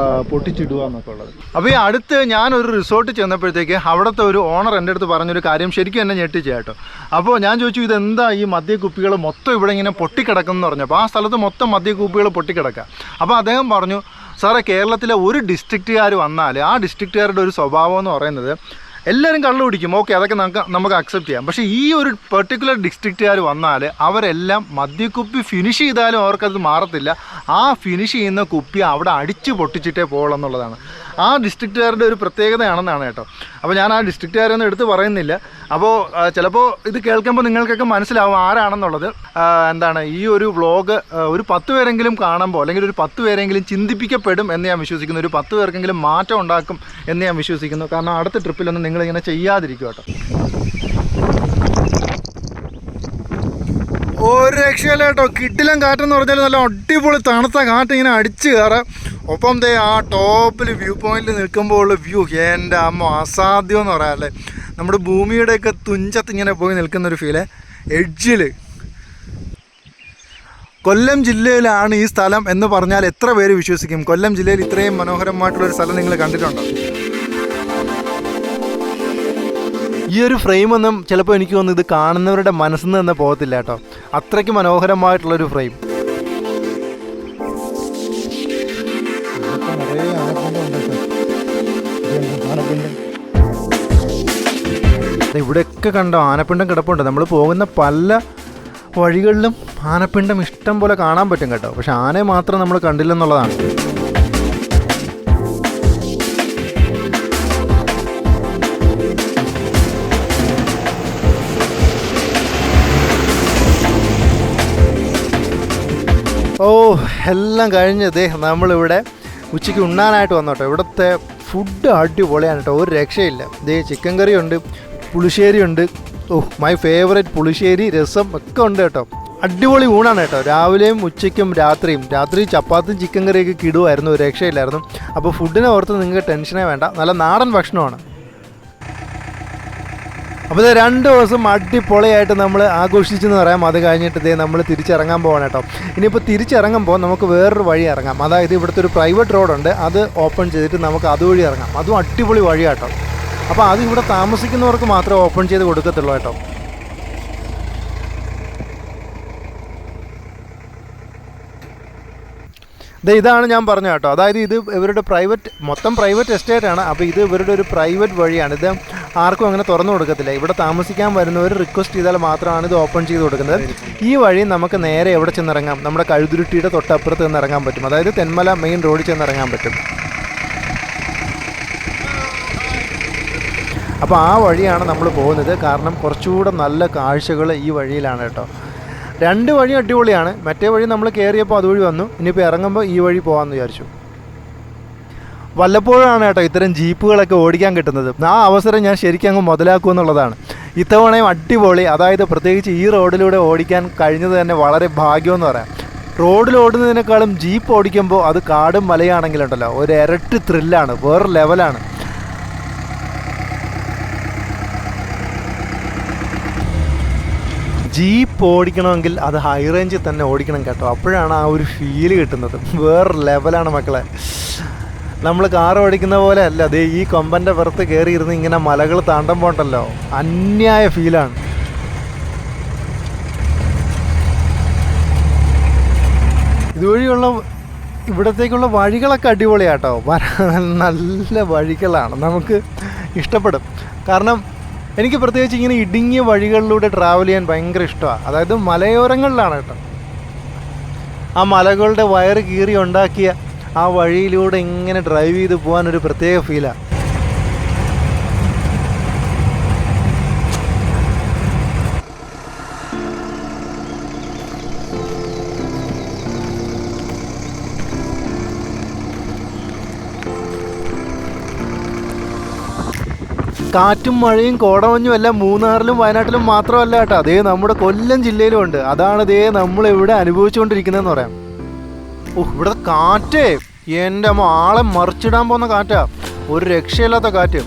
പൊട്ടിച്ചിടുക എന്നൊക്കെ ഉള്ളത്. അപ്പോൾ ഈ അടുത്ത് ഞാനൊരു റിസോർട്ട് ചെന്നപ്പോഴത്തേക്ക് അവിടുത്തെ ഒരു ഓണർ എൻ്റെ അടുത്ത് പറഞ്ഞൊരു കാര്യം ശരിക്കും എന്നെ ഞെട്ടിച്ചു കേട്ടോ. അപ്പോൾ ഞാൻ ചോദിച്ചു ഇതെന്താ ഈ മദ്യക്കുപ്പികൾ മൊത്തം ഇവിടെ ഇങ്ങനെ പൊട്ടിക്കിടക്കുമെന്ന് പറഞ്ഞപ്പോൾ ആ സ്ഥലത്ത് മൊത്തം മദ്യക്കുപ്പികൾ പൊട്ടിക്കിടക്കുക. അപ്പോൾ അദ്ദേഹം പറഞ്ഞു, സാറേ കേരളത്തിലെ ഒരു ഡിസ്ട്രിക്റ്റുകാർ വന്നാൽ ആ ഡിസ്ട്രിക്റ്റുകാരുടെ ഒരു സ്വഭാവം എന്ന് പറയുന്നത് എല്ലാവരും കള്ളു കുടിക്കും, ഓക്കെ അതൊക്കെ നമുക്ക് അക്സെപ്റ്റ് ചെയ്യാം. പക്ഷേ ഈ ഒരു പെർട്ടിക്കുലർ ഡിസ്ട്രിക്റ്റുകാർ വന്നാൽ അവരെല്ലാം മദ്യക്കുപ്പി ഫിനിഷ് ചെയ്താലും അവർക്കത് മാറത്തില്ല. ആ ഫിനിഷ് ചെയ്യുന്ന കുപ്പി അവിടെ അടിച്ച് പൊട്ടിച്ചിട്ടേ പോകുള്ളൂ എന്നുള്ളതാണ് ആ ഡിസ്ട്രിക്റ്റുകാരുടെ ഒരു പ്രത്യേകതയാണെന്നാണ് കേട്ടോ. അപ്പോൾ ഞാൻ ആ ഡിസ്ട്രിക്റ്റുകാരൊന്നും എടുത്ത് പറയുന്നില്ല. അപ്പോൾ ചിലപ്പോൾ ഇത് കേൾക്കുമ്പോൾ നിങ്ങൾക്കൊക്കെ മനസ്സിലാവും ആരാണെന്നുള്ളത്. എന്താണ് ഈ ഒരു വ്ളോഗ് ഒരു 10 പേരെങ്കിലും കാണുമ്പോൾ അല്ലെങ്കിൽ ഒരു 10 പേരെങ്കിലും ചിന്തിപ്പിക്കപ്പെടും എന്ന് ഞാൻ വിശ്വസിക്കുന്നു. ഒരു 10 പേർക്കെങ്കിലും മാറ്റം ഉണ്ടാക്കും എന്ന് ഞാൻ വിശ്വസിക്കുന്നു. കാരണം അടുത്ത ട്രിപ്പിലൊന്നും നിങ്ങളിങ്ങനെ ചെയ്യാതിരിക്കും കേട്ടോ. ഒരു രക്ഷയില്ല കേട്ടോ. കിടിലൻ കാറ്റെന്ന് പറഞ്ഞാൽ നല്ല അടിപൊളി തണുത്ത കാറ്റ് ഇങ്ങനെ അടിച്ച് കയറാം. ഒപ്പം ദേ ആ ടോപ്പിൽ വ്യൂ പോയിന്റിൽ നിൽക്കുമ്പോൾ ഉള്ള വ്യൂ എൻ്റെ അമ്മ അസാധ്യം എന്ന് പറയാമല്ലേ. നമ്മുടെ ഭൂമിയുടെയൊക്കെ തുഞ്ചത്ത് ഇങ്ങനെ പോയി നിൽക്കുന്നൊരു ഫീല്. എഡ്ജിൽ കൊല്ലം ജില്ലയിലാണ് ഈ സ്ഥലം എന്ന് പറഞ്ഞാൽ എത്ര പേര് വിശ്വസിക്കും? കൊല്ലം ജില്ലയിൽ ഇത്രയും മനോഹരമായിട്ടുള്ളൊരു സ്ഥലം നിങ്ങൾ കണ്ടിട്ടുണ്ടോ? ഈ ഒരു ഫ്രെയിമൊന്നും ചിലപ്പോൾ എനിക്ക് തോന്നുന്നു ഇത് കാണുന്നവരുടെ മനസ്സിൽ നിന്ന് തന്നെ പോകത്തില്ല കേട്ടോ. അത്രയ്ക്ക് മനോഹരമായിട്ടുള്ളൊരു ഫ്രെയിം. ഇവിടെയൊക്കെ കണ്ടോ ആനപ്പിണ്ടം കിടപ്പുണ്ട്. നമ്മൾ പോകുന്ന പല വഴികളിലും ആനപ്പിണ്ടം ഇഷ്ടം പോലെ കാണാൻ പറ്റും കേട്ടോ. പക്ഷെ ആനയെ മാത്രം നമ്മൾ കണ്ടില്ലെന്നുള്ളതാണ്. ഓ എല്ലാം കഴിഞ്ഞതേ നമ്മളിവിടെ ഉച്ചയ്ക്ക് ഉണ്ണാനായിട്ട് വന്നോട്ടോ. ഇവിടുത്തെ ഫുഡ് അടിപൊളിയാണ് കേട്ടോ, ഒരു രക്ഷയില്ല. ഇതേ ചിക്കൻ കറി ഉണ്ട്, പുളിശ്ശേരി ഉണ്ട്. മൈ ഫേവറേറ്റ് പുളിശ്ശേരി, രസം ഒക്കെ ഉണ്ട് കേട്ടോ. അടിപൊളി ഊണാണ് കേട്ടോ. രാവിലെയും ഉച്ചയ്ക്കും രാത്രി ചപ്പാത്തിയും ചിക്കൻ കറിയൊക്കെ കിടുമായിരുന്നു, ഒരു രക്ഷയില്ലായിരുന്നു. അപ്പോൾ ഫുഡിനെ ഓർത്ത് നിങ്ങൾക്ക് ടെൻഷനേ വേണ്ട, നല്ല നാടൻ ഭക്ഷണമാണ്. അപ്പോൾ ഇത് 2 ദിവസം അടിപൊളിയായിട്ട് നമ്മൾ ആഘോഷിച്ചെന്ന് പറയാം. അത് കഴിഞ്ഞിട്ട് ഇതേ നമ്മൾ തിരിച്ചിറങ്ങാൻ പോകണം കേട്ടോ. ഇനിയിപ്പോൾ തിരിച്ചിറങ്ങുമ്പോൾ നമുക്ക് വേറൊരു വഴി ഇറങ്ങാം. അതായത് ഇവിടുത്തെ ഒരു പ്രൈവറ്റ് റോഡുണ്ട്, അത് ഓപ്പൺ ചെയ്തിട്ട് നമുക്ക് അതുവഴി ഇറങ്ങാം. അതും അടിപൊളി വഴിയാട്ടോ. അപ്പോൾ അത് ഇവിടെ താമസിക്കുന്നവർക്ക് മാത്രമേ ഓപ്പൺ ചെയ്ത് കൊടുക്കത്തുള്ളൂ കേട്ടോ. ഇതാണ് ഞാൻ പറഞ്ഞു കേട്ടോ. അതായത് ഇത് ഇവരുടെ മൊത്തം പ്രൈവറ്റ് എസ്റ്റേറ്റാണ്. അപ്പോൾ ഇത് ഇവരുടെ ഒരു പ്രൈവറ്റ് വഴിയാണ്. ഇത് ആർക്കും അങ്ങനെ തുറന്നു കൊടുക്കത്തില്ല. ഇവിടെ താമസിക്കാൻ വരുന്നവർ റിക്വസ്റ്റ് ചെയ്താൽ മാത്രമാണ് ഇത് ഓപ്പൺ ചെയ്ത് കൊടുക്കുന്നത്. ഈ വഴി നമുക്ക് നേരെ എവിടെ ചെന്നിറങ്ങാം? നമ്മുടെ കഴുതുരുട്ടിയുടെ തൊട്ടപ്പുറത്ത് നിന്ന് ഇറങ്ങാൻ പറ്റും. അതായത് തെന്മല മെയിൻ റോഡിൽ ചെന്നിറങ്ങാൻ പറ്റും. അപ്പോൾ ആ വഴിയാണ് നമ്മൾ പോകുന്നത്. കാരണം കുറച്ചുകൂടെ നല്ല കാഴ്ചകൾ ഈ വഴിയിലാണ് കേട്ടോ. 2 വഴി അടിപൊളിയാണ്. മറ്റേ വഴി നമ്മൾ കയറിയപ്പോൾ അതുവഴി വന്നു. ഇനിയിപ്പോൾ ഇറങ്ങുമ്പോൾ ഈ വഴി പോകാമെന്ന് വിചാരിച്ചു. വല്ലപ്പോഴാണ് കേട്ടോ ഇത്തരം ജീപ്പുകളൊക്കെ ഓടിക്കാൻ കിട്ടുന്നത്. ആ അവസരം ഞാൻ ശരിക്കും അങ്ങ് മുതലാക്കുമെന്നുള്ളതാണ്. ഇത്തവണയും അടിപൊളി. അതായത് പ്രത്യേകിച്ച് ഈ റോഡിലൂടെ ഓടിക്കാൻ കഴിഞ്ഞത് തന്നെ വളരെ ഭാഗ്യമെന്ന് പറയാം. റോഡിൽ ഓടുന്നതിനേക്കാളും ജീപ്പ് ഓടിക്കുമ്പോൾ അത് കാടും മലയാണെങ്കിലുണ്ടല്ലോ ഒരു ഇരട്ടി ത്രില്ലാണ്, വേറെ ലെവലാണ്. ജീപ്പ് ഓടിക്കണമെങ്കിൽ അത് ഹൈ റേഞ്ചിൽ തന്നെ ഓടിക്കണം കേട്ടോ. അപ്പോഴാണ് ആ ഒരു ഫീല് കിട്ടുന്നത്. വേറെ ലെവലാണ് മക്കളെ. നമ്മൾ കാർ ഓടിക്കുന്ന പോലെ അല്ല. അതേ ഈ കൊമ്പൻ്റെ പുറത്ത് കയറിയിരുന്ന് ഇങ്ങനെ മലകൾ താണ്ടുമ്പോൾ ഉണ്ടല്ലോ അന്യായ ഫീലാണ്. ഇതുവഴിയുള്ള ഇവിടത്തേക്കുള്ള വഴികളൊക്കെ അടിപൊളിയാട്ടോ. നല്ല വഴികളാണ്, നമുക്ക് ഇഷ്ടപ്പെടും. കാരണം എനിക്ക് പ്രത്യേകിച്ച് ഇങ്ങനെ ഇടുങ്ങിയ വഴികളിലൂടെ ട്രാവൽ ചെയ്യാൻ ഭയങ്കര ഇഷ്ടമാണ്. അതായത് മലയോരങ്ങളിലാണ് കേട്ടോ. ആ മലകളുടെ വയറ് കീറി ഉണ്ടാക്കിയ ആ വഴിയിലൂടെ ഇങ്ങനെ ഡ്രൈവ് ചെയ്ത് പോകാനൊരു പ്രത്യേക ഫീലാണ്. കാറ്റും മഴയും കോടമഞ്ഞും എല്ലാം മൂന്നാറിലും വയനാട്ടിലും മാത്രമല്ല കേട്ടോ, അതേ നമ്മുടെ കൊല്ലം ജില്ലയിലും ഉണ്ട്. അതാണ് ഇതേ നമ്മളിവിടെ അനുഭവിച്ചുകൊണ്ടിരിക്കുന്നതെന്ന് പറയാം. ഇവിടെ കാറ്റേ എൻ്റെ അമ്മ, ആളെ മറിച്ചിടാൻ പോകുന്ന കാറ്റാ, ഒരു രക്ഷയില്ലാത്ത കാറ്റ്.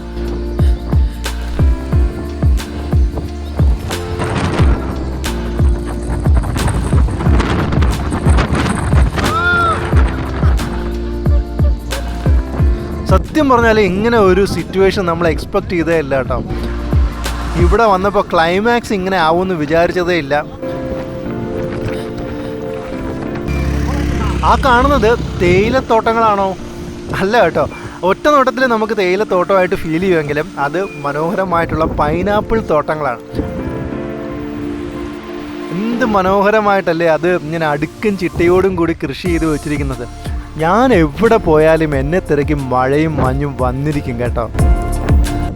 സത്യം പറഞ്ഞാൽ ഇങ്ങനെ ഒരു സിറ്റുവേഷൻ നമ്മൾ എക്സ്പെക്റ്റ് ചെയ്തേ ഇല്ല കേട്ടോ. ഇവിടെ വന്നപ്പോൾ ക്ലൈമാക്സ് ഇങ്ങനെ ആവുമെന്ന് വിചാരിച്ചതേ ഇല്ല. ആ കാണുന്നത് തേയിലത്തോട്ടങ്ങളാണോ? അല്ല കേട്ടോ, ഒറ്റ നോട്ടത്തിൽ നമുക്ക് തേയിലത്തോട്ടമായിട്ട് ഫീൽ ചെയ്യുമെങ്കിലും അത് മനോഹരമായിട്ടുള്ള പൈനാപ്പിൾ തോട്ടങ്ങളാണ്. എന്ത് മനോഹരമായിട്ടല്ലേ അത് ഇങ്ങനെ അടുക്കും ചിട്ടയോടും കൂടി കൃഷി ചെയ്ത് വെച്ചിരിക്കുന്നത്. ഞാൻ എവിടെ പോയാലും എന്നെ തിരക്കി മഴയും മഞ്ഞും വന്നിരിക്കും കേട്ടോ.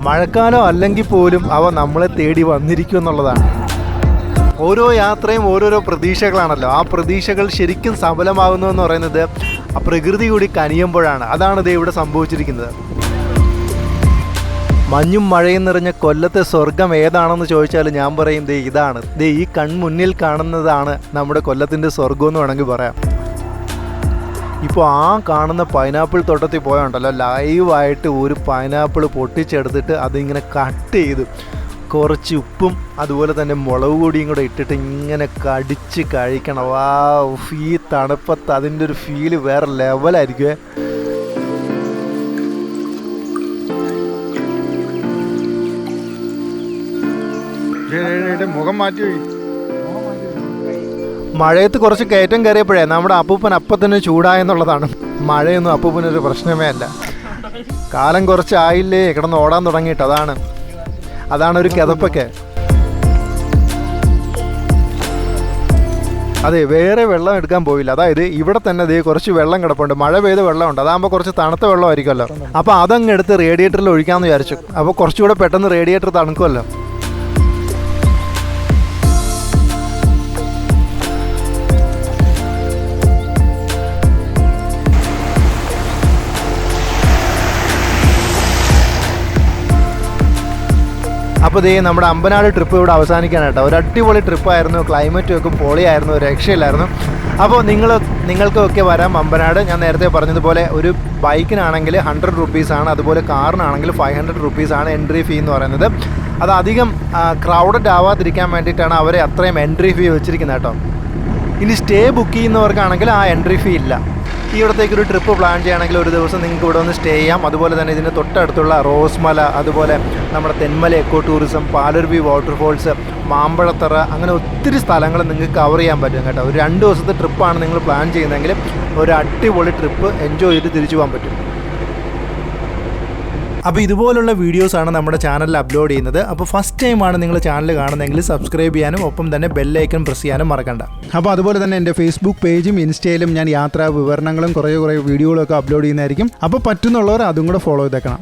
മഴക്കാലം അല്ലെങ്കിൽ പോലും അവ നമ്മളെ തേടി വന്നിരിക്കും എന്നുള്ളതാണ്. ഓരോ യാത്രയും ഓരോരോ പ്രതീക്ഷകളാണല്ലോ. ആ പ്രതീക്ഷകൾ ശരിക്കും സഫലമാകുന്നു എന്ന് പറയുന്നത് ആ പ്രകൃതി കൂടി കനിയുമ്പോഴാണ്. അതാണ് ഇത് ഇവിടെ സംഭവിച്ചിരിക്കുന്നത്. മഞ്ഞും മഴയും നിറഞ്ഞ കൊല്ലത്തെ സ്വർഗം ഏതാണെന്ന് ചോദിച്ചാൽ ഞാൻ പറയും ഇതാണ്. ഈ കൺമുന്നിൽ കാണുന്നതാണ് നമ്മുടെ കൊല്ലത്തിൻ്റെ സ്വർഗം എന്ന് വേണമെങ്കിൽ പറയാം. ഇപ്പോൾ ആ കാണുന്ന പൈനാപ്പിൾ തോട്ടത്തിൽ പോയുണ്ടല്ലോ, ലൈവായിട്ട് ഒരു പൈനാപ്പിൾ പൊട്ടിച്ചെടുത്തിട്ട് അതിങ്ങനെ കട്ട് ചെയ്ത് കുറച്ച് ഉപ്പും അതുപോലെ തന്നെ മുളക് പൊടിയും കൂടെ ഇട്ടിട്ട് ഇങ്ങനെ കടിച്ച് കഴിക്കണം. ഈ തണുപ്പത്ത് അതിൻ്റെ ഒരു ഫീല് വേറെ ലെവലായിരിക്കുമേ. മുഖം മാറ്റി. മഴയത്ത് കുറച്ച് കയറ്റം കയറിയപ്പോഴേ നമ്മുടെ അപ്പൂപ്പൻ അപ്പം തന്നെ ചൂടായെന്നുള്ളതാണ്. മഴയൊന്നും അപ്പൂപ്പനൊരു പ്രശ്നമേ അല്ല. കാലം കുറച്ചായില്ലേ കിടന്ന് ഓടാൻ തുടങ്ങിയിട്ട്, അതാണ് ഒരു കിതപ്പൊക്കെ. അതെ, വേറെ വെള്ളം എടുക്കാൻ പോയില്ല. അതായത് ഇവിടെ തന്നെ കുറച്ച് വെള്ളം കിടപ്പുണ്ട്, മഴ പെയ്ത വെള്ളമുണ്ട്. അതാകുമ്പോൾ കുറച്ച് തണുത്ത വെള്ളമായിരിക്കുമല്ലോ. അപ്പോൾ അതങ്ങ് എടുത്ത് റേഡിയേറ്ററിൽ ഒഴിക്കാമെന്ന് വിചാരിച്ചു. അപ്പോൾ കുറച്ചുകൂടെ പെട്ടെന്ന് റേഡിയേറ്റർ തണുക്കുമല്ലോ. അപ്പോൾ നമ്മുടെ അമ്പനാട് ട്രിപ്പ് ഇവിടെ അവസാനിക്കാനായിട്ടോ. ഒരു അടിപൊളി ട്രിപ്പായിരുന്നു, ക്ലൈമറ്റും ഒക്കെ പൊളിയായിരുന്നു, ഒരു രക്ഷയില്ലായിരുന്നു. അപ്പോൾ നിങ്ങൾക്കൊക്കെ വരാം അമ്പനാട്. ഞാൻ നേരത്തെ പറഞ്ഞതുപോലെ ഒരു ബൈക്കിനാണെങ്കിൽ 100 റുപ്പീസാണ്, അതുപോലെ കാറിനാണെങ്കിൽ 500 റുപ്പീസാണ് എൻട്രി ഫീ എന്ന് പറയുന്നത്. അത് അധികം ക്രൗഡഡ് ആവാതിരിക്കാൻ വേണ്ടിയിട്ടാണ് അവർ അത്രയും എൻട്രി ഫീ വെച്ചിരിക്കുന്നത് കേട്ടോ. ഇനി സ്റ്റേ ബുക്ക് ചെയ്യുന്നവർക്കാണെങ്കിൽ ആ എൻട്രി ഫീ ഇല്ല. ഇവിടത്തേക്കൊരു ട്രിപ്പ് പ്ലാൻ ചെയ്യുകയാണെങ്കിൽ ഒരു ദിവസം നിങ്ങൾക്ക് ഇവിടെ ഒന്ന് സ്റ്റേ ചെയ്യാം. അതുപോലെ തന്നെ ഇതിന് തൊട്ടടുത്തുള്ള റോസ്മല, അതുപോലെ നമ്മുടെ Thenmala eco tourism, Palaruvi waterfalls, Mampazhathara, അങ്ങനെ ഒത്തിരി സ്ഥലങ്ങൾ നിങ്ങൾക്ക് കവർ ചെയ്യാൻ പറ്റും കേട്ടോ. ഒരു 2 ദിവസത്തെ ട്രിപ്പാണ് നിങ്ങൾ പ്ലാൻ ചെയ്യുന്നതെങ്കിൽ ഒരു അടിപൊളി ട്രിപ്പ് എൻജോയ് ചെയ്ത് തിരിച്ചു പോകാൻ പറ്റും. അപ്പോൾ ഇതുപോലുള്ള വീഡിയോസാണ് നമ്മുടെ ചാനലിൽ അപ്ലോഡ് ചെയ്യുന്നത്. അപ്പോൾ ഫസ്റ്റ് ടൈമാണ് നിങ്ങൾ ചാനൽ കാണുന്നതെങ്കിൽ സബ്സ്ക്രൈബ് ചെയ്യാനും ഒപ്പം തന്നെ ബെല്ലൈക്കൺ പ്രസ് ചെയ്യാനും മറക്കണ്ട. അപ്പോൾ അതുപോലെ തന്നെ എൻ്റെ ഫേസ്ബുക്ക് പേജും ഇൻസ്റ്റയിലും ഞാൻ യാത്രാ വിവരണങ്ങളും കുറേ വീഡിയോകളൊക്കെ അപ്ലോഡ് ചെയ്യുന്നതായിരിക്കും. അപ്പോൾ പറ്റുന്നുള്ളവർ അതും കൂടെ ഫോളോ ചെയ്തേക്കണം.